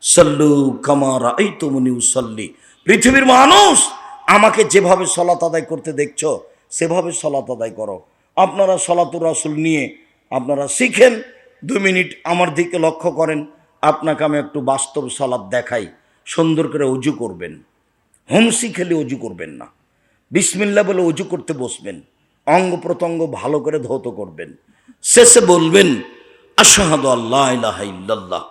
সল্লু কামা রাআইতুমুনি উসাল্লি। পৃথিবীর মানুষ আমাকে যেভাবে সলাত আদায় করতে দেখছো সেভাবে সলাত আদায় করো। আপনারা সলাতুর রাসূল নিয়ে আপনারা শিখেন। 2 মিনিট আমার দিকে লক্ষ্য করেন, আপনাকে আমি একটু বাস্তব সলাত দেখাই। সুন্দর করে অজু করবেন, হোমসি খেলে অজু করবেন না, বিসমিল্লাহ বলে অজু করতে বসবেন, অঙ্গ প্রত্যঙ্গ ভালো করে ধৌত করবেন, শেষে বলবেন আশহাদু আল্লা ইলাহা ইল্লাল্লাহ,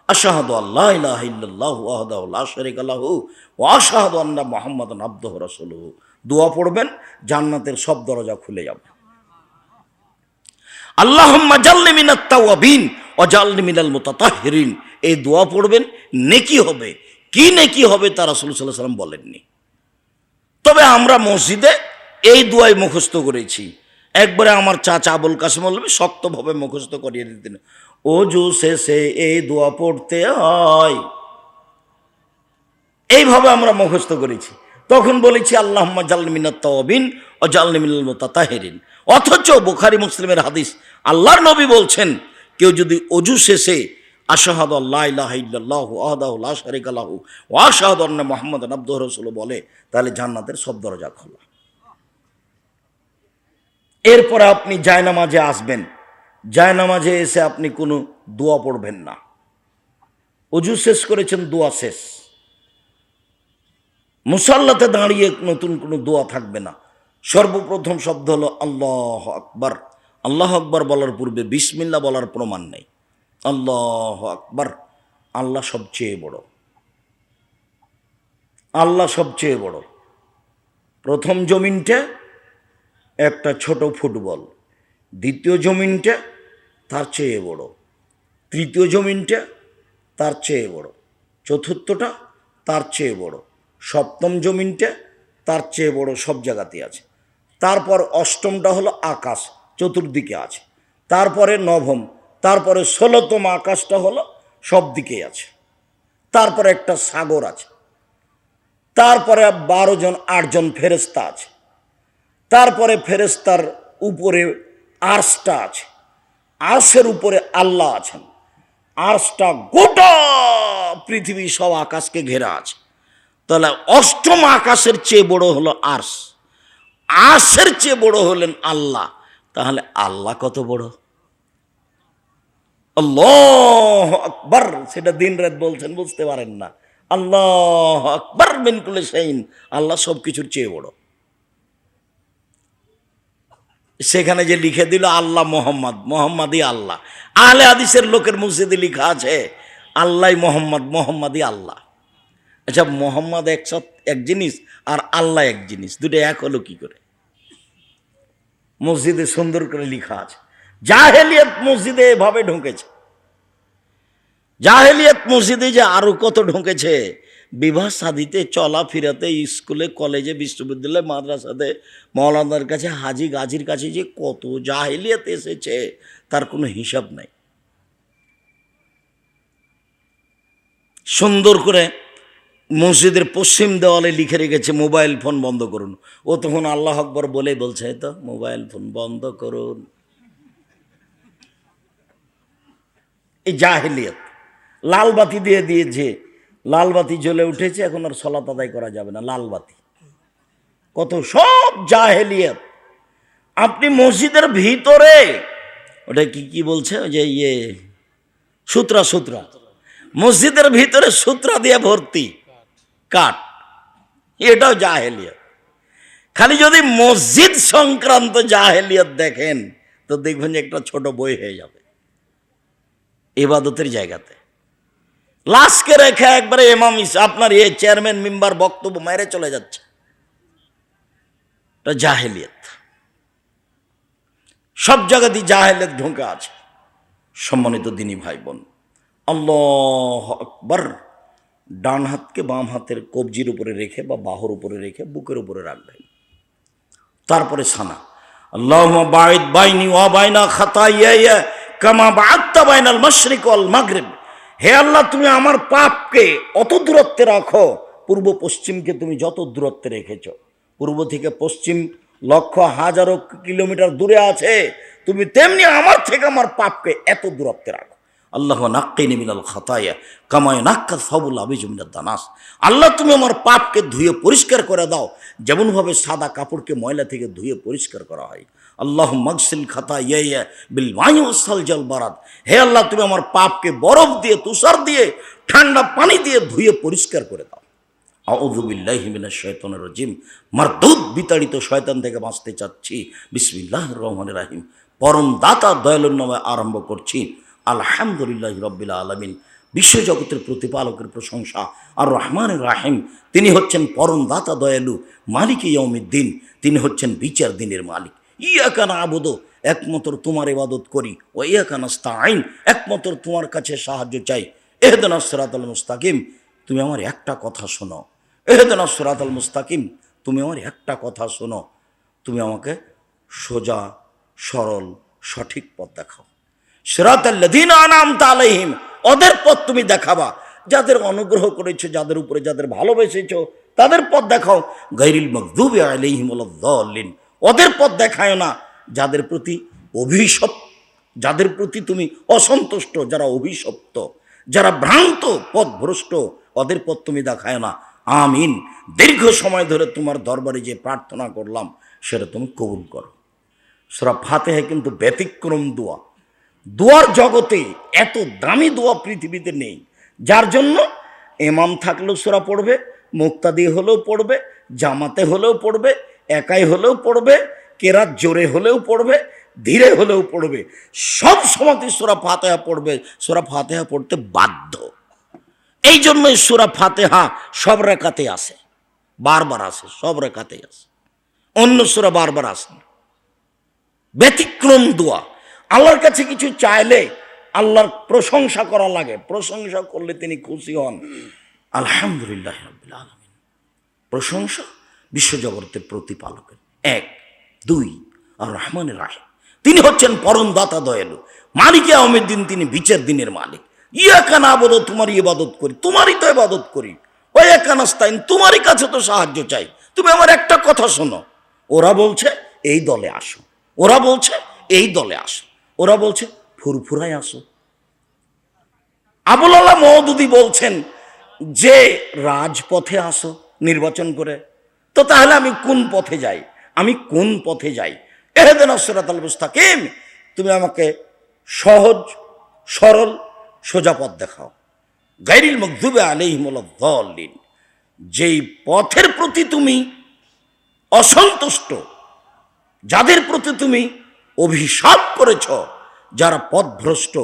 আশহাদু আল্লা ইলাহা ইল্লাল্লাহু ওয়াহদাহু লা শারীকা লাহু ওয়া আশহাদু আন্না মুহাম্মাদান আবদুহু ওয়া রাসূলুহু। দোয়া পড়বেন, জান্নাতের সব দরজা খুলে যাবে। আল্লাহুম্মা জাল্লি মিনাত তাওয়াবিন ওয়া জাল্লি মিনাল মুতাতাহহিরিন। এই দোয়া পড়বেন, নেকি হবে। কি নেকি হবে তা রাসূল সাল্লাল্লাহু আলাইহি ওয়াসাল্লাম বলেননি। তবে আমরা মসজিদে এই দোয়াই মুখস্থ করেছি। একবারে আমার চাচা আবুল কাসেম মৌলভী শক্তভাবে মুখস্থ করিয়ে দিতেন, অজু শেষে এই দোয়া পড়তে হয়। এইভাবে আমরা মুখস্থ করেছি। তখন বলেছি আল্লাহুম্মা জাল্লি মিনাত তাওয়াবিন ওয়া জাল্লি মিনাল মুতাতাহহিরিন। অথচ বুখারী মুসলিমের হাদিস, আল্লাহর নবী বলছেন কেউ যদি অজু শেষে আশহাদু আল্লা ইলাহা ইল্লাল্লাহু ওয়াহদাহু লা শারীকা লাহু ওয়া আশহাদু আন্না মুহাম্মাদান আবদুহু ওয়া রাসূলুহু বলে, তাহলে জান্নাতের সব দরজা খোলা। এরপরে আপনি জায়নামাজে আসবেন, জায়নামাজে এসে আপনি কোনো দোয়া পড়বেন না। অজু শেষ করেছেন, দোয়া শেষ। মুসাল্লাতে দাঁড়িয়ে নতুন কোনো দোয়া থাকবে না। সর্বপ্রথম শব্দ হলো আল্লাহ আকবার। আল্লাহ আকবার বলার পূর্বে বিসমিল্লাহ বলার প্রমাণ নেই। আল্লাহ আকবার। আল্লাহ সবচেয়ে বড়, আল্লাহ সবচেয়ে বড়। প্রথম জমিনটা একটা ছোট ফুটবল, দ্বিতীয় জমিনটা তার চেয়ে বড়, তৃতীয় জমিনটা তার চেয়ে বড়, চতুর্থটা তার চেয়ে বড়, সপ্তম জমিনটা তার চেয়ে বড়, সব জায়গাতেই আছে। তারপর অষ্টমটা হলো আকাশ, চতুর্দিকে আছে। তারপরে নবম, তারপরে 16তম আকাশটা হলো সব দিকেই আছে। তারপরে একটা সাগর আছে। তারপরে 12 জন 8 জন ফেরেশতা আছে। তারপরে ফেরেশতার উপরে আরশটা আছে, আরশের উপরে আল্লাহ আছেন। আরশটা গোটা পৃথিবী সব আকাশকে ঘেরা আছে। তাহলে অষ্টম আকাশের চেয়ে বড় হলো আরশ, আরশের চেয়ে বড় হলেন আল্লাহ। তাহলে আল্লাহ কত বড়! আল্লাহু আকবার, সেটা দিন রাত বলছেন, বুঝতে পারেন না। আল্লাহু আকবার মিন কুল্লি শাইইন, আল্লাহ সব কিছুর চেয়ে বড়। সেখানে যে লিখে দিল আল্লাহ মোহাম্মদ, মোহাম্মদই আল্লাহ। আহলে হাদিসের লোকের মসজিদে লেখা আছে আল্লাহ মোহাম্মদ, মোহাম্মদই আল্লাহ। আচ্ছা, মোহাম্মদ এক জিনিস আর আল্লাহ এক জিনিস, দুটো এক হলো কি করে? মসজিদে সুন্দর করে লেখা আছে। জাহেলিয়াত মসজিদে এভাবে ঢুকেছে। জাহেলিয়াত মসজিদে যে আরো কত ঢুকেছে, বিবাহ শাদিতে, চলাফেরাতে, স্কুলে, কলেজে, বিশ্ববিদ্যালয়ে, মাদ্রাসাতে, মৌলানার কাছে, হাজি গাজির কাছে যে কত জাহেলিয়াত এসেছে তার কোনো হিসাব নাই। সুন্দর করে মসজিদের পশ্চিম দেওয়ালে লিখে রেখেছে মোবাইল ফোন বন্ধ করুন। ও তখন আল্লাহ আকবর বলেই বলছে, তো মোবাইল ফোন বন্ধ করুন। এই জাহেলিয়াত। লাল বাতি দিয়ে দিয়েছে, লাল বাতি জ্বলে উঠেছে, এখন আর সলাত আদায় করা যাবে না, লাল বাতি। কত সব জাহেলিয়াত। আপনি মসজিদের ভিতরে ওটা কি বলছে, ওই যে সূত্রা, সূত্রা, মসজিদের ভিতরে সূত্রা দিয়ে ভর্তি, কাঠ, এটাও জাহেলিয়াত। খালি যদি মসজিদ সংক্রান্ত জাহেলিয়াত দেখেন তো দেখবেন যে একটা ছোট বই হয়ে যাবে। ইবাদতের জায়গাতে লাশকে রেখে একবারে ইমাম আপনার চেয়ারম্যান মেম্বার বক্তব্য মেরে চলে যাচ্ছে, এটা জাহেলিয়াত। সব জায়গাতেই জাহেলিয়াত ঢুকে আছে। সম্মানিত দিনী ভাই বোন, আল্লাহু আকবার। ডান হাতকে বাম হাতের কবজির উপরে রেখে বা বাহুর উপরে রেখে বুকের উপরে রাখবেন। তারপরে সানা, আল্লাহুম্মা বাঈদ বাইনি ওয়া বাইনা খাতায়ায়া কামা বা'আদতা বাইনাল মাশরিক ওয়াল মাগরিব। হে আল্লাহ, তুমি আমার পাপকে অত দূরত্বে রাখো, পূর্ব পশ্চিমকে তুমি যত দূরত্বে রেখেছো। পূর্ব থেকে পশ্চিম লক্ষ হাজারো কিলোমিটার দূরে আছে, তুমি তেমনি আমার থেকে আমার পাপকে এত দূরত্বে রাখো। আল্লাহ নাক্কিনি মিনাল খাতায়া কামা ইয়ানাক্কা সাবুল আবিজু মিনাদ দানাস। আল্লাহ তুমি আমার পাপকে ধুয়ে পরিষ্কার করে দাও যেমনভাবে সাদা কাপড়কে ময়লা থেকে ধুয়ে পরিষ্কার করা হয়। আল্লাহ মাগসিল খাতায়া বিল মাই ওয়াস সালজাল বারাদ। হে আল্লাহ তুমি আমার পাপকে বরফ দিয়ে তুষার দিয়ে ঠান্ডা পানি দিয়ে ধুয়ে পরিষ্কার করে দাও। আউযু বিল্লাহি মিনাশ শাইতানির রাজিম। মারদুদ বিতাড়িত শয়তান থেকে বাঁচতে চাচ্ছি। বিসমিল্লাহির রহমানির রহিম। পরম দাতা দয়ালুর নামে আরম্ভ করছি। আলহামদুলিল্লাহি রাব্বিল আলামিন। বিশ্বজগতের প্রতিপালকের প্রশংসা। আর রহমানির রাহিম, তিনি হচ্ছেন পরম দাতা দয়ালু, মালিক ইয়াউমিদ্দিন, তিনি হচ্ছেন বিচার দিনের মালিক। ইয়াকা না'বুদু, একমাত্র তোমার ইবাদত করি, ওয়া ইয়াকা নাস্তাঈন, একমাত্র তোমার কাছে সাহায্য চাই। ইহদিনাস সিরাতাল মুস্তাকিম, তুমি আমার একটা কথা শোনো। ইহদিনাস সিরাতাল মুস্তাকিম, তুমি আমার একটা কথা শোনো, তুমি আমাকে সোজা সরল সঠিক পথ দেখাও। সিরাতাল্লাযীনা আনআমতা আলাইহিম, ওদের পথ তুমি দেখাবা, যাদের অনুগ্রহ করেছো, যাদের উপরে যাদের ভালোবেসেছো তাদের পথ দেখাও। গায়রিল মাগদুবি আলাইহিম ওয়ালাদ-দাল্লিন, ওদের পথ দেখায় না যাদের প্রতি অভিশপ্ত, যাদের প্রতি তুমি অসন্তুষ্ট, যারা অভিশপ্ত, যারা ভ্রান্ত পথভ্রষ্ট, ওদের পথ তুমি দেখায় না। আমিন। দীর্ঘ সময় ধরে তোমার দরবারে যে প্রার্থনা করলাম সেটা তুমি কবুল করো। সূরা ফাতিহা কিন্তু ব্যতিক্রম দোয়া। দোয়ার জগতে এত দামি দোয়া পৃথিবীতে নেই, যার জন্য ইমাম থাকলেও সূরা পড়বে, মুক্তাদি হলেও পড়বে, জামাতে হলেও পড়বে, একাই হলেও পড়বে, কেরাত জোরে হলেও পড়বে, ধীরে হলেও পড়বে, সব সময়তে সূরা ফাতিহা পড়বে। সূরা ফাতিহা পড়তে বাধ্য। এই জন্যই সূরা ফাতিহা সব রাকাতে আসে, বারবার আসে, সব রাকাতে আসে, অন্য সূরা বারবার আসে না। ব্যতিক্রম দোয়া। আল্লাহর কাছে কিছু চাইলে আল্লাহর প্রশংসা করা লাগে, প্রশংসা করলে তিনি খুশি হন। আলহামদুলিল্লাহ রাব্বিল আলামিন। প্রশংসা বিশ্বজগতের প্রতিপালকের। এক, দুই, আর রহমানির রাহিম, তিনি হচ্ছেন পরম দাতা দয়ালু, মালিক ইয়াউমিদ্দিন, তিনি বিচার দিনের মালিক। ইয়াকা না'বুদু, তোমারই ইবাদত করি, তোমারই তো ইবাদত করি, ওয়া ইয়াকা নাস্তাঈন, তোমারই কাছে তো সাহায্য চাই। তুমি আমার একটা কথা শোনো। ওরা বলছে এই দলে আসো, ওরা বলছে এই দলে আসো, ওরা বলছে ফুরফুরায় আসো। আবুল আলা মওদুদি বলছেন যে রাজপথে আসো নির্বাচন করে। তো তাহলে আমি কোন পথে যাই? আমি কোন পথে যাই? ইহদিনাস সিরাতাল মুস্তাকিম, তুমি আমাকে সহজ সরল সোজা পথ দেখাও। গায়রিল মাগদুবি আলাইহিম ওয়ালাদ-দাল্লিন, যেই পথের প্রতি তুমি অসন্তুষ্ট, যাদের প্রতি তুমি অভিশাপ করেছ, যারা পথভ্রষ্ট,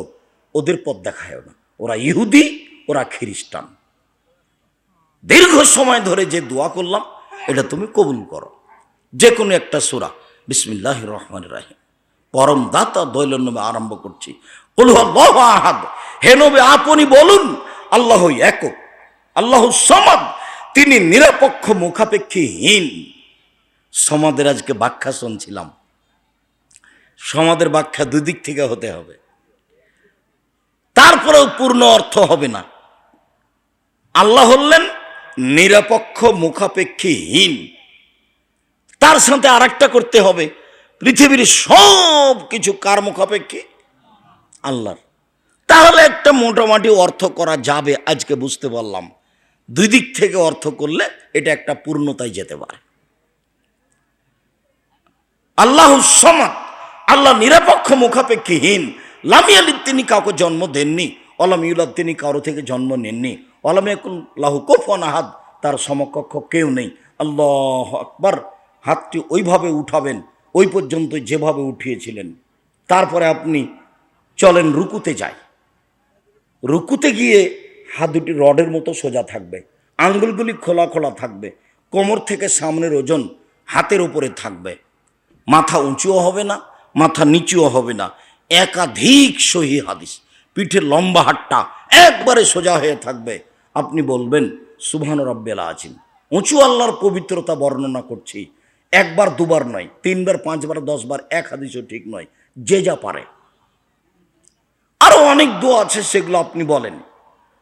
ওদের পথ দেখায় না। ওরা ইহুদি, ওরা খ্রিস্টান। দীর্ঘ সময় ধরে যে দোয়া করলাম এটা তুমি কবুল করো। যে কোনো একটা সূরা। বিসমিল্লাহির রহমানির রহিম। পরম দাতা দয়ালুর নামে আরম্ভ করছি। কুল হুয়াল্লাহু আহাদ, হে নবী আপনি বলুন আল্লাহু একক, আল্লাহু সামাদ, তিনি নিরপেক্ষ মুখাপেক্ষীহীন। সমাদের আজকে ব্যাখ্যা শুনছিলাম। সমাদের ব্যাখ্যা দুই দিক থেকে হতে হবে, তারপরেও পূর্ণ অর্থ হবে না। আল্লাহ হলেন নিরপেক্ষ মুখাপেক্ষীহীন, তার সাথে আরেকটা করতে হবে, পৃথিবীর সব কিছু কার মুখাপেক্ষী? আল্লাহর। তাহলে একটা মোটামুটি অর্থ করা যাবে, আজকে বুঝতে পারলাম। দুই দিক থেকে অর্থ করলে এটা একটা পূর্ণতায় যেতে পারে। আল্লাহু সামাদ, আল্লাহ নিরপেক্ষ মুখাপেক্ষীহীন। লাম ইয়ালিদ, তিনি কাউকে জন্ম দেননি। ওয়ালাম ইউলাদ, তিনি কারো থেকে জন্ম নেননি। ওয়ালাম ইয়াকুন লাহু কুফুয়ান আহাদ, তার সমকক্ষ কেউ নেই। আল্লাহু আকবার। হাতটি ওইভাবে উঠাবেন ওই পর্যন্ত যেভাবে উঠিয়েছিলেন। তারপরে আপনি চলেন রুকুতে যাই। রুকুতে গিয়ে হাত দুটি রডের মতো সোজা থাকবে, আঙ্গুলগুলি খোলা খোলা থাকবে, কোমর থেকে সামনের ওজন হাতের উপরে থাকবে, মাথা উঁচুও হবে না, মাথা নিচুও হবে না। একাধিক সহিহ হাদিস, পিঠের লম্বা হাতটা একবারে সোজা হয়ে থাকবে। আপনি বলবেন সুবহান রাব্বিল আযীম। উঁচু আল্লাহর পবিত্রতা বর্ণনা করছি, একবার দুবার নয়, 3 বার 5 বার 10 বার, এক হাদিসও ঠিক নয়, যে যা পারে। আরো অনেক দোয়া আছে, সেগুলো আপনি বলেন।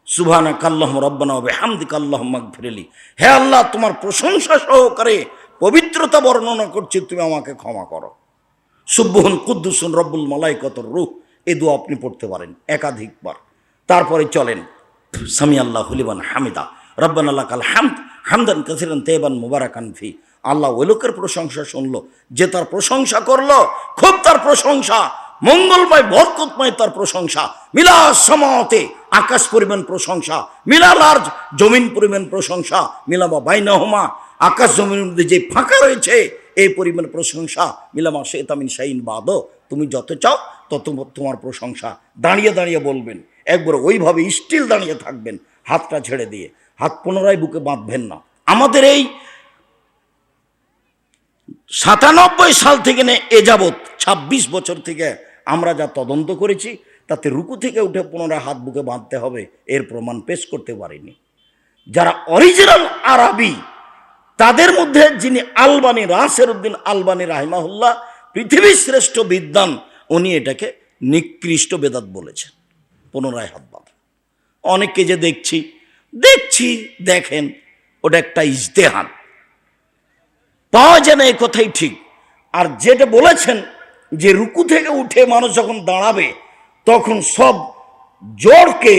সুবহানাকা আল্লাহুম্মা রাব্বানা ওয়া বিহামদিকা আল্লাহুম্মা ইগফিরলি, হে আল্লাহ তোমার প্রশংসা সহকারে পবিত্রতা বর্ণনা করছি, তুমি আমাকে ক্ষমা করো। সুবহুন কুদ্দুসুন রব্বুল মালাইকাতুর রূহ, এই দোয়া আপনি পড়তে পারেন একাধিকবার। তারপরে চলেন সামি আল্লাহু লিমান হামিদা রব্বানা লাকাল হামদ হামদান কাসিরান তাইয়িবান মুবারাকান ফি। আল্লাহ ওই লোকের প্রশংসা শুনলো যে তার প্রশংসা করলো, খুব তার প্রশংসা, মঙ্গলময় বরকতময় তার প্রশংসা। মিলা সমাতে আকাশ পরিমাণ প্রশংসা, মিলা লার্জ জমিন পরিমাণ প্রশংসা, মিলামা বাইনাহুমা আকাশ জমিনের মধ্যে যে ফাঁকা রয়েছে এই পরিমাণ প্রশংসা। মিলামা শেতামিন শাইন বাদ, তুমি যত চাও তত তোমার প্রশংসা। দাঁড়িয়ে দাঁড়িয়ে বলবেন, একবার ওইভাবে স্টিল দাঁড়িয়ে থাকবেন, হাতটা ছেড়ে দিয়ে, হাত পুনরায় বুকে বাঁধবেন না। আমাদের এই 97 সাল থেকে এ যাবৎ 26 বছর থেকে আমরা যা তদন্ত করেছি তাতে রুকু থেকে উঠে পুনরায় হাত বুকে বাঁধতে হবে এর প্রমাণ পেশ করতে পারিনি। যারা অরিজিনাল আরবি তাদের মধ্যে যিনি আলবানী, রাসের উদ্দিন আলবানী রাহিমাহুল্লাহ, পৃথিবীর শ্রেষ্ঠ বিদ্বান, উনি এটাকে নিকৃষ্ট বেদাত বলেছেন পুনরায় হাত বাঁধা। অনেককে যে দেখেন ওটা একটা ইজতেহাদ, পাওয়া যায় না, এই কথাই ঠিক। আর যেটা বলেছেন যে রুকু থেকে উঠে মানুষ যখন দাঁড়াবে তখন সব জোরকে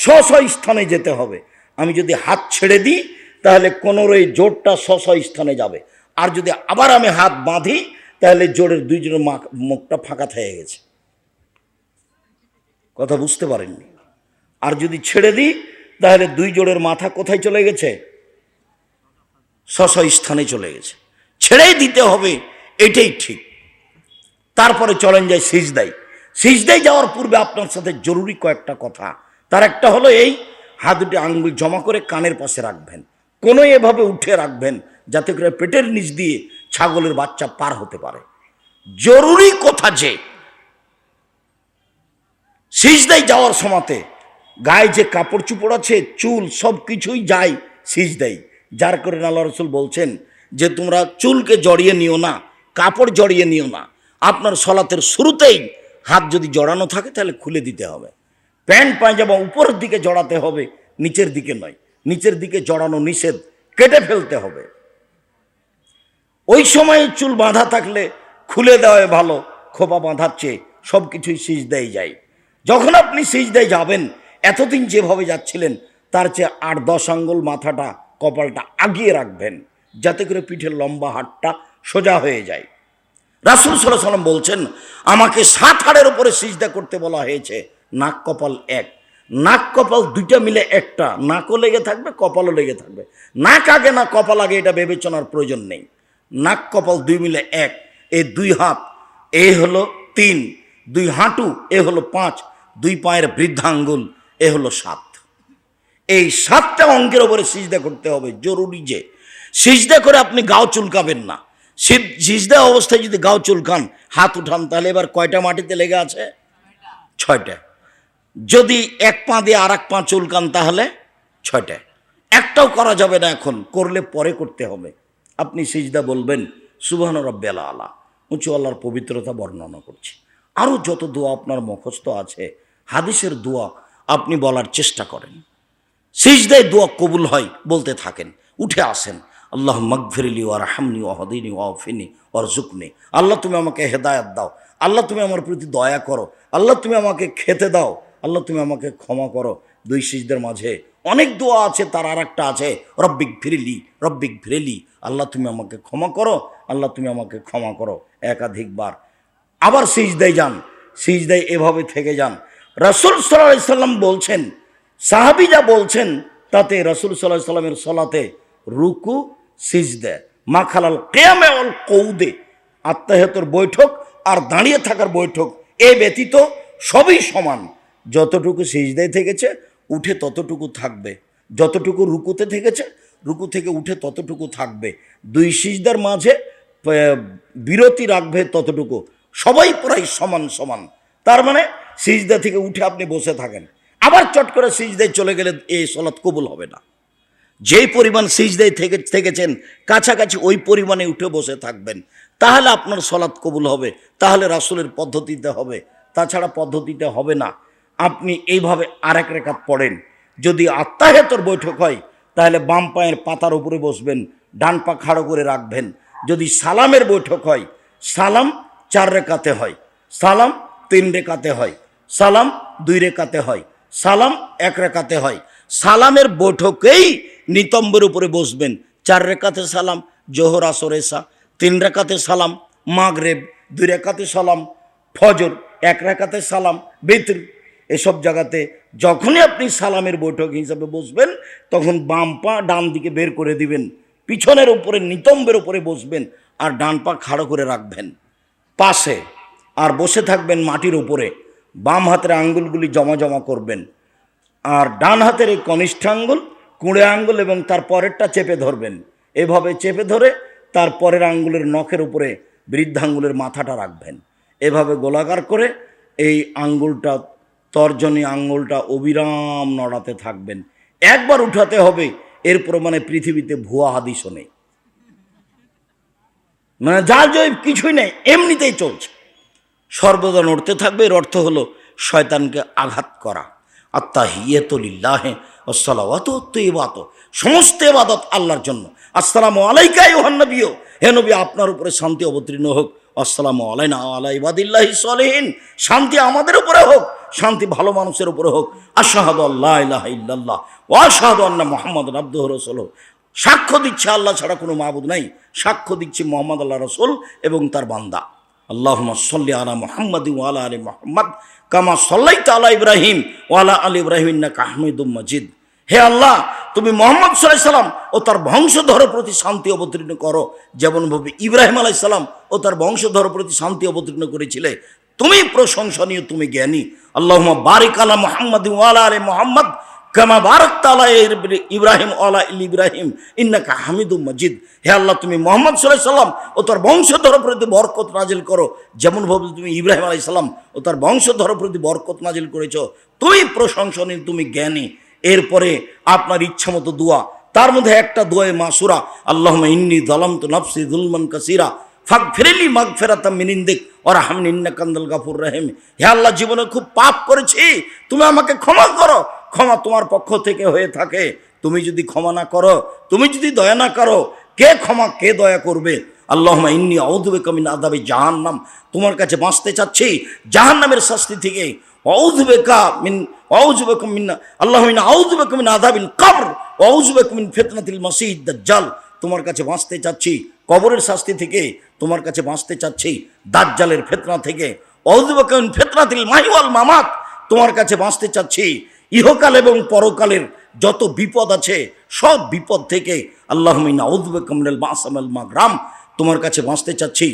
স্ব স্থানে যেতে হবে। আমি যদি হাত ছেড়ে দিই তাহলে কোনোরই জোরটা স্ব স্থানে যাবে, আর যদি আবার আমি হাত বাঁধি তাহলে জোরের দুইজনের মুখটা ফাঁকা থেকে গেছে। কথা বুঝতে পারেননি? আর যদি ছেড়ে দিই তাহলে দুই জোড়ের মাথা কোথায় চলে গেছে? স্ব স্থানে চলে গেছে। ছেড়েই দিতে হবে, এটাই ঠিক। তারপরে চলেন যাই সিজদায়। সিজদায় যাওয়ার পূর্বে আপনার সাথে জরুরি কয়েকটা কথা। তার একটা হলো এই, হাত দুটি আঙ্গুল জমা করে কানের পাশে রাখবেন, কোনো এভাবে উঠে রাখবেন যাতে করে পেটের নিচ দিয়ে ছাগলের বাচ্চা পার হতে পারে। জরুরি কথা যে সিজদায় যাওয়ার সময়তে গায়ে যে কাপড় চুপড় আছে, চুল, সব কিছুই যায় সিজদায়। যার করে আল্লাহ রাসূল বলছেন যে তোমরা চুলকে জড়িয়ে নিও না, কাপড় জড়িয়ে নিও না। আপনার সলাতের শুরুতেই হাত যদি জড়ানো থাকে তাহলে খুলে দিতে হবে। প্যান্ট পায়জামা উপরের দিকে জড়াতে হবে, নিচের দিকে নয়। নিচের দিকে জড়ানো নিষেধ, কেটে ফেলতে হবে। ওই সময় চুল বাঁধা থাকলে খুলে দেওয়াই ভালো, খোপা বাঁধার চেয়ে। সব কিছুই সিজদায় যায়। যখন আপনি সিজদায় যাবেন, এতদিন যেভাবে যাচ্ছিলেন তার চেয়ে 8-10 আঙ্গুল মাথাটা, কপালটা আগিয়ে রাখবেন যাতে করে পিঠের লম্বা হাড়টা সোজা হয়ে যায়। রাসূল সাল্লাল্লাহু আলাইহি ওয়াসাল্লাম বলছেন, আমাকে 7 হাড়ের উপরে সিজদা করতে বলা হয়েছে। নাক কপাল এক, নাক কপাল দুইটা মিলে একটা, নাকও লেগে থাকবে, কপালও লেগে থাকবে। নাক আগে না কপাল আগে এটা বিবেচনার প্রয়োজন নেই। নাক কপাল দুই মিলে এক। এই 2 হাত এ হলো 3, 2 হাঁটু এ হলো 5, 2 পায়ের বৃদ্ধাঙ্গুল এ হলো 7। এই 7টা অঙ্কের উপরে সিজদা করতে হবে। জরুরি যে সিজদা করে আপনি গাও চুলকাবেন না। সিজদা অবস্থায় যদি গাও চুলকান, হাত উঠান, তাহলে এবার কয়টা মাটিতে লেগে আছে? 6টা। যদি এক পা দিয়ে আর এক পা চুলকান তাহলে 6টা। একটাও করা যাবে না, এখন করলে পরে করতে হবে। আপনি সিজদা বলবেন সুবহান রাব্বিয়াল আলা, উঁচু আল্লাহর পবিত্রতা বর্ণনা করছি। আরও যত দোয়া আপনার মুখস্থ আছে, হাদিসের দোয়া আপনি বলার চেষ্টা করেন। সিজদায় দোয়া কবুল হয়, বলতে থাকেন। উঠে আসেন, আল্লাহ মাগফিরলি ওয়ারহামনি ওয়াহদিনি ওয়াফিনি ওয়ারজুকনি। আল্লাহ তুমি আমাকে হেদায়েত দাও, আল্লাহ তুমি আমার প্রতি দয়া করো, আল্লাহ তুমি আমাকে খেতে দাও, আল্লাহ তুমি আমাকে ক্ষমা করো। 2 সিজদার মাঝে অনেক দোয়া আছে, তার আর একটা আছে রব্বিক ফিরলি, রব্বিক ফিরলি, আল্লাহ তুমি আমাকে ক্ষমা করো, আল্লাহ তুমি আমাকে ক্ষমা করো, একাধিকবার। আবার সিজদায় যান, সিজদায় এভাবে থেকে যান। রাসূল সাল্লাল্লাহু আলাইহি সাল্লাম বলছেন, সাহাবী যা বলছেন তাতে রাসূল সাল্লাল্লাহু আলাইহি সাল্লামের সলাতে রুকু, সিজদা, মাখালাল কিয়ামে ওয়াল কউদে, আত্তাহিয়াতুর বৈঠক আর দাঁড়িয়ে থাকার বৈঠক, এ ব্যতীত সবই সমান। যতটুকু সিজদায় থেকেছে উঠে ততটুকু থাকবে, যতটুকু রুকুতে থেকেছে রুকু থেকে উঠে ততটুকু থাকবে। 2 সিজদার মাঝে বিরতি রাখবে ততটুকু। সবাই প্রায় সমান সমান। তার মানে সিজদা থেকে উঠে আপনি বসে থাকেন, আবার চট করে সিজদায় চলে গেলে এই সলাৎ কবুল হবে না। যেই পরিমাণ সিজদায় থেকেছেন কাছাকাছি ওই পরিমাণে উঠে বসে থাকবেন, তাহলে আপনার সলাৎ কবুল হবে। তাহলে রাসূলের পদ্ধতিতে হবে, তাছাড়া পদ্ধতিতে হবে না। আপনি এইভাবে আরেক রাকাত পড়েন। যদি আত্তাহিয়াতুর বৈঠক হয় তাহলে বাম পায়ের পাতার উপরে বসবেন, ডান পা খাড়ো করে রাখবেন। যদি সালামের বৈঠক হয়, সালাম 4 রাকাতে হয়, সালাম 3 রেখাতে হয়, সালাম 2 রেখাতে হয়, সালাম 1 রেখাতে হয়। সালামের বৈঠকেই নিতম্বের উপরে বসবেন। 4 রেখাতে সালাম জোহর আসর এশা, 3 রেখাতে সালাম মাগরিব, 2 রেখাতে সালাম ফজর, 1 রেখাতে সালাম বিতর। এসব জায়গাতে যখনই আপনি সালামের বৈঠক হিসাবে বসবেন, তখন বাম পা ডান দিকে বের করে দিবেন, পিছনের উপরে নিতম্বের উপরে বসবেন, আর ডান পা খাড়ো করে রাখবেন পাশে, আর বসে থাকবেন মাটির উপরে। বাম হাতের আঙ্গুলগুলি জমা জমা করবেন, আর ডান হাতের এই কনিষ্ঠ আঙ্গুল, কুঁড়ে আঙ্গুল এবং তার পরেরটা চেপে ধরবেন। এভাবে চেপে ধরে তার পরের আঙ্গুলের নখের উপরে বৃদ্ধাঙ্গুলের মাথাটা রাখবেন। এভাবে গোলাকার করে এই আঙ্গুলটা, তর্জনী আঙ্গুলটা অবিরাম নড়াতে থাকবেন। একবার উঠাতে হবে, এর প্রমাণে পৃথিবীতে ভুয়া হাদিসও নেই, মানে যার জয় কিছুই নেই, এমনিতেই চলছে। সর্বদা নড়তে থাকবে। এর অর্থ হলো শয়তানকে আঘাত করা। আত্তাহিয়াতু লিল্লাহি ওয়াসসালাওয়াতু ওয়াত-তাইয়্যিবাত, সমস্ত ইবাদত আল্লাহর জন্য। আসসালামু আলাইকা আইয়ুহান নবিয়্যু, হে নবী আপনার উপরে শান্তি অবতীর্ণ হোক। আসসালামু আলাইনা ওয়া আলা ইবাদিল্লাহিস সালিহিন, শান্তি আমাদের উপরে হোক, শান্তি ভালো মানুষের উপরে হোক। আশহাদু আল্লা ইলাহা ইল্লাল্লাহ ওয়া আশহাদু আন্না মুহাম্মাদান আবদুহু ওয়া রাসূলুহু, সাক্ষ্য দিচ্ছে আল্লাহ ছাড়া কোনো মাবুদ নাই, সাক্ষ্য দিচ্ছে মুহাম্মদ আল্লাহ রাসূল এবং তার বান্দা। আল্লাহুম্মা সাল্লি আলা মুহাম্মাদিন ওয়া আলা আলি মুহাম্মাদ কামা সাল্লাইতা আলা ইব্রাহিম ওয়া আলা আলি ইব্রাহিম ইন্নাকা হামিদুম মাজিদ। হে আল্লাহ, তুমি মুহাম্মদ সাল্লাল্লাহু আলাইহি সাল্লাম ও তার বংশধরের প্রতি শান্তি অবতীর্ণ করো, যেমনভাবে ইব্রাহিম আলাইহিস সালাম ও তার বংশধরের প্রতি শান্তি অবতীর্ণ করেছিলে। তুমি প্রশংসনীয়, তুমি জ্ঞানী। আল্লাহুম্মা বারিক আলা মুহাম্মাদিন ওয়া আলা আলি মুহাম্মাদ কামা বারাকতা আলা ইব্রাহিম ওয়া আলা আলি ইব্রাহিম ইন্নাকা হামিদুম মাজিদ। হে আল্লাহ, তুমি মুহাম্মদ সাল্লাল্লাহু আলাইহি সাল্লাম ও তার বংশধরের প্রতি বরকত নাজিল করো, যেমনভাবে তুমি ইব্রাহিম আলাইহিস সালাম ও তার বংশধরের প্রতি বরকত নাজিল করেছো। তুমি প্রশংসনীয়, তুমি জ্ঞানী। এরপরে আপনার ইচ্ছা মতো দোয়া, তার মধ্যে একটা দোয়া মাসুরা, আল্লাহুম্মা ইন্নী যালামতু নাফসি যুলমান কাসীরা ফাগফিরলি মাগফিরাতাম মিন ইনদিক ওয়ারহামনি ইন্নাকা আনতাল গাফুরুর রহিম। হে আল্লাহ, জীবনে খুব পাপ করেছি, তুমি আমাকে ক্ষমা করো। ক্ষমা তোমার পক্ষ থেকে হয়ে থাকে। তুমি যদি ক্ষমা না করো, তুমি যদি দয়া না করো, কে ক্ষমা কে দয়া করবে? আল্লাহুম্মা ইন্নী আউযু বিকা মিন আযাবি জাহান্নাম, তোমার কাছে বাঁচতে চাচ্ছি জাহান্নামের শাস্তি থেকে। আউযু বিকা মিন আল্লাহুম্মা ইন্নী আউযু বিকা মিন আযাবিল কবর ওয়া আউযু বিকা মিন ফিতনাতিল মাসীহিদ দাজ্জাল, তোমার কাছে বাঁচতে চাচ্ছি কবরের শাস্তি থেকে, তোমার কাছে বাঁচতে চাচ্ছি দাজ্জালের ফিতনা থেকে। আউযু বিকা মিন ফিতনাতিল মাহি ওয়াল মামাত, তোমার কাছে বাঁচতে চাচ্ছি ইহকাল এবং পরকালের যত বিপদ আছে সব বিপদ থেকে। আল্লাহুম্মা ইন্নী আউযু বিকা মিনাল মা'সাম ওয়াল মাগরাম, তোমার কাছে বাঁচতে চাচ্ছি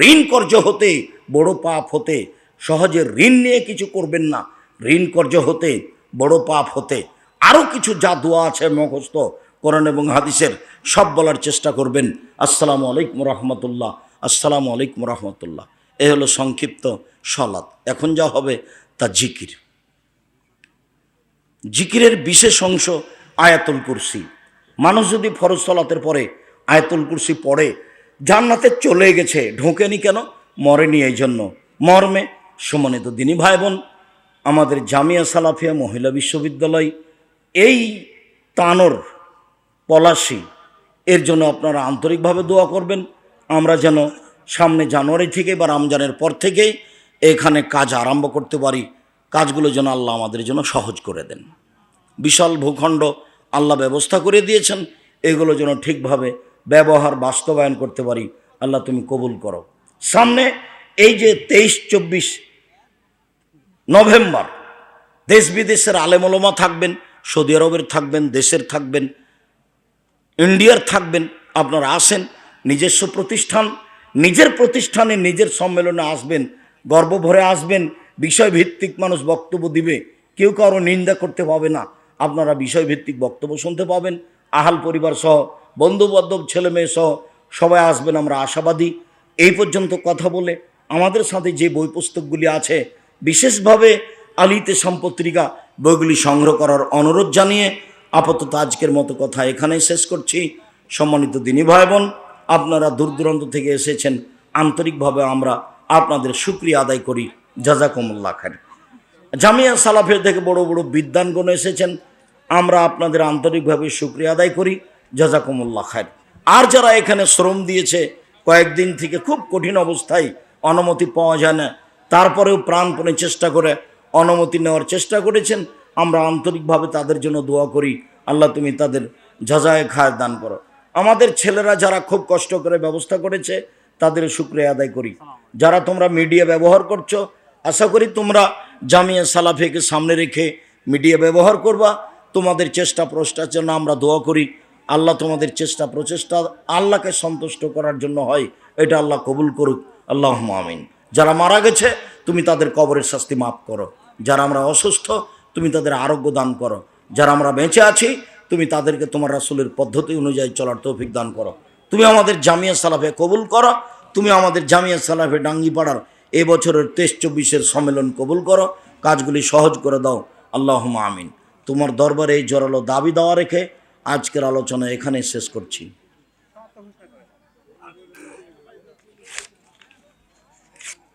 ঋণ কর্য হতে, বড় পাপ হতে। সহজে ঋণ নিয়ে কিছু করবেন না, ঋণ কর্য হতে, বড় পাপ হতে। আরও কিছু যা দোয়া আছে মুখস্থ কোরআন এবং হাদিসের, সব বলার চেষ্টা করবেন। আসসালামু আলাইকুম রহমতুল্লাহ, আসসালামু আলাইকুম রহমতুল্লাহ। এ হলো সংক্ষিপ্ত সালাত। এখন যা হবে তা জিকির। জিকিরের বিশেষ অংশ আয়াতুল কুরসি। মানুষ যদি ফরজ সালাতের পরে আয়াতুল কুরসি পড়ে, জান্নাতে চলে গেছে, ঢোকেনি কেন? মরেনি এই জন্য। মর্মে সম্মানিত দিনী ভাই বোন, আমাদের জামিয়া সালাফিয়া মহিলা বিশ্ববিদ্যালয় এই তানোর পলাশি, এর জন্য আপনারা আন্তরিকভাবে দোয়া করবেন। আমরা যেন সামনে জানুয়ারি থেকে বা রমজানের পর থেকেই এখানে কাজ আরম্ভ করতে পারি। কাজগুলো যেন আল্লাহ আমাদের জন্য সহজ করে দেন। বিশাল ভূখণ্ড আল্লাহ ব্যবস্থা করে দিয়েছেন, এগুলো যেন ঠিকভাবে ব্যবহার বাস্তবায়ন করতে পারি। আল্লাহ তুমি কবুল করো। সামনে এই যে 23-24 নভেম্বর দেশ বিদেশের আলেম ওলামা থাকবেন, সৌদি আরবের থাকবেন, দেশের থাকবেন, ইন্ডিয়ার থাকবেন। আপনারা আসেন, নিজস্ব প্রতিষ্ঠান, নিজের প্রতিষ্ঠানে নিজের সম্মেলনে আসবেন, গর্ব ভরে আসবেন। বিষয়ভিত্তিক মানুষ বক্তব্য দিবে, কেউ কারো নিন্দা করতে পাবে না। আপনারা বিষয়ভিত্তিক বক্তব্য শুনতে পাবেন। আহাল পরিবার সহ, বন্ধু বান্ধব, ছেলে মেয়ে সহ সবাই আসবেন, আমরা আশাবাদী। এই পর্যন্ত কথা বলে আমাদের সাথে যে বই পুস্তকগুলি আছে, বিশেষভাবে আলিতে সম্পত্রিকা বইগুলি সংগ্রহ করার অনুরোধ জানিয়ে আপাতত আজকের মতো কথা এখানেই শেষ করছি। সম্মানিত দিনী ভাই বোন, আপনারা দূর দূরান্ত থেকে এসেছেন, আন্তরিকভাবে আমরা আপনাদের শুকরিয়া আদায় করি। জাযাকুমুল্লাহ খাইর। জামিয়া সালাফিয়া থেকে বড় বড় বিদ্বানগণ এসেছেন, আমরা আপনাদের আন্তরিকভাবে শুকরিয়া আদায় করি। জাযাকুমুল্লাহ খাইর। আর যারা এখানে শ্রম দিয়েছে, কয়েকদিন থেকে খুব কঠিন অবস্থায়, অনুমতি পাওয়া যায় না, তারপরেও প্রাণপণে চেষ্টা করে অনুমতি নেওয়ার চেষ্টা করেছেন। আমরা আন্তরিকভাবে তাদের জন্য দোয়া করি, আল্লাহ তুমি তাদের যাজায়ে খায়ের দান করো। আমাদের ছেলেরা যারা খুব কষ্ট করে ব্যবস্থা করেছে তাদের শুকরিয়া আদায় করি। যারা তোমরা মিডিয়া ব্যবহার করছো, আশা করি তোমরা জামিয়া সালাফিয়াকে সামনে রেখে মিডিয়া ব্যবহার করবা। তোমাদের চেষ্টা প্রচেষ্টার জন্য আমরা দোয়া করি, আল্লাহ তোমাদের চেষ্টা প্রচেষ্টা আল্লাহকে সন্তুষ্ট করার জন্য হয়, এটা আল্লাহ কবুল করুক, আল্লাহুম্মা আমিন। যারা মারা গেছে তুমি তাদের কবরের শাস্তি মাফ করো। যারা আমরা অসুস্থ তুমি তাদের আরোগ্য দান করো। যারা আমরা বেঁচে আছি তুমি তাদেরকে তোমার রাসূলের পদ্ধতি অনুযায়ী চলার তৌফিক দান করো। তুমি আমাদের জামিয়া সালাফে কবুল করো। তুমি আমাদের জামিয়া সালাফে ডাঙ্গিপাড়ার এবছরের 23-24 সম্মেলন কবুল করো, কাজগুলি সহজ করে দাও, আল্লাহুম্মা আমিন। তোমার দরবারে এই জোরালো দাবি দেওয়া রেখে আজকের আলোচনা এখানে শেষ করছি।